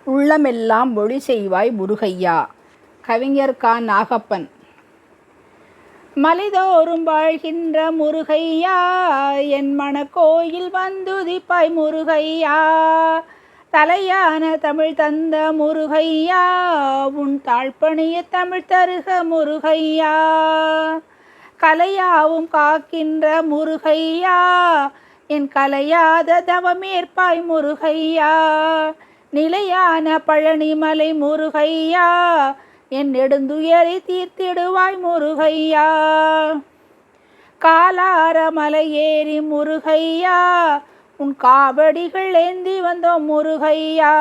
உள்ளமெல்லாம் ஒளி செய்வாய் முருகையா. கவிஞர் கா. நாகப்பன். மலைதோறும் வாழ்கின்ற முருகையா, என் மனக்கோயில் வந்துதிப்பாய் முருகையா. தலையான தமிழ் தந்த முருகையா, உன் தாழ்பணிய தமிழ் தருக முருகையா. கலையாவும் காக்கின்ற முருகையா, என் கலையாத தவமேற்பாய் முருகையா. நிலையான பழனிமலை முருகையா, என் நெடுந்துயரை தீர்த்திடுவாய் முருகையா. காலார மலை ஏறி முருகையா, உன் காவடிகள் ஏந்தி வந்தோம் முருகையா.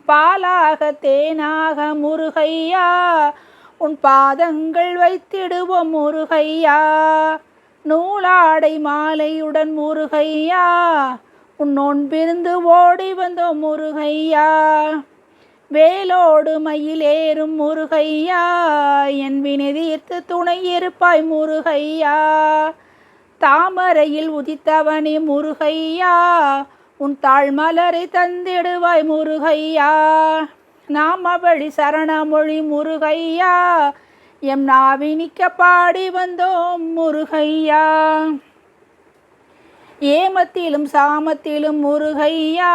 பாலாக தேனாக முருகையா, உன் பாதங்கள் வைத்திடுவோம் முருகையா. நூலாடை மாலையுடன் முருகையா, உன் நோன்பிருந்து ஓடி வந்தோம் முருகையா. வேலோடு மயிலேறும் முருகையா, என் வினை தீர்த்து துணை இருப்பாய் முருகையா. தாமரையில் உதித்தவனே முருகையா, உன் தாழ்மலரை தந்திடுவாய் முருகையா. நாமவழி சரணமொழி முருகையா, எம் நாவினிக்க பாடி வந்தோம் முருகையா. ஏமத்திலும் சாமத்திலும் முருகையா,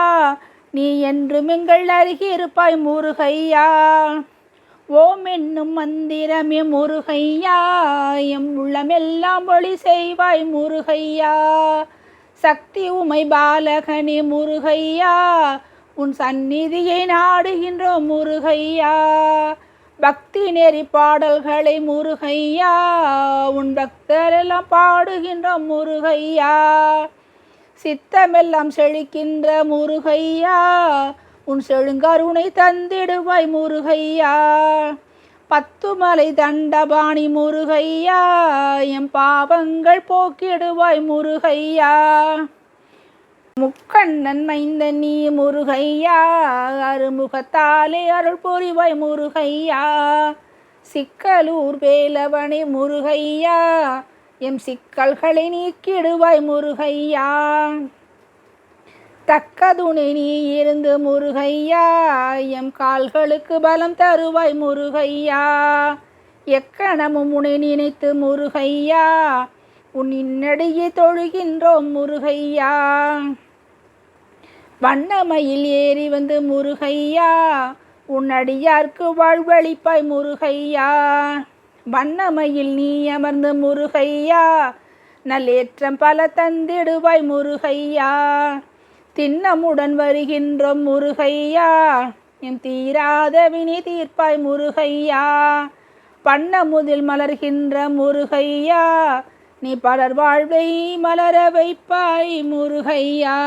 நீ என்றும் எங்கள் அருகிருப்பாய் முருகையா. ஓம் என்னும் மந்திரமே முருகையா, எம் உள்ளமெல்லாம் ஒளி செய்வாய் முருகையா. சக்தி உமை பாலகனே முருகையா, உன் சந்நிதியை நாடுகின்றோம் முருகையா. பக்தி நெறி பாடல்களை முருகையா, உன் பக்தரெல்லாம் பாடுகின்றோம் முருகையா. சித்தமெல்லாம் செழிக்கின்ற முருகையா, உன் செழுங்கருணை தந்திடுவாய் முருகையா. பத்துமலை தண்டபாணி முருகையா, எம் பாவங்கள் போக்கிடுவாய் முருகையா. முக்கண்ணன் மைந்தன் நீ முருகையா, அருமுகத்தாலே அருள் புரிவாய் முருகையா. சிக்கலூர் வேலவனே முருகையா, எம் சிக்கல்களை நீக்கிடுவாய் முருகையா. தக்கதுணை நீ இருந்து முருகையா, எம் கால்களுக்கு பலம் தருவாய் முருகையா. எக்கணமும் உன்னை நினைத்து முருகையா, உன் இன்னடியை தொழுகின்றோம் முருகையா. வண்ணமயில் ஏறி வந்து முருகையா, உன் அடியார்க்கு வாழ்வளிப்பாய் முருகையா. வண்ணமயில் நீ அமர்ந்து முருகையா, நல்லேற்றம் பல தந்திடுவாய் முருகையா. திண்ணமுடன் வருகின்றோம் முருகையா, எம் தீராத வினை தீர்ப்பாய் முருகையா. பண்ணமுதில் மலர்கின்ற முருகையா, நீ பலர் வாழ்வை மலர வைப்பாய் முருகையா.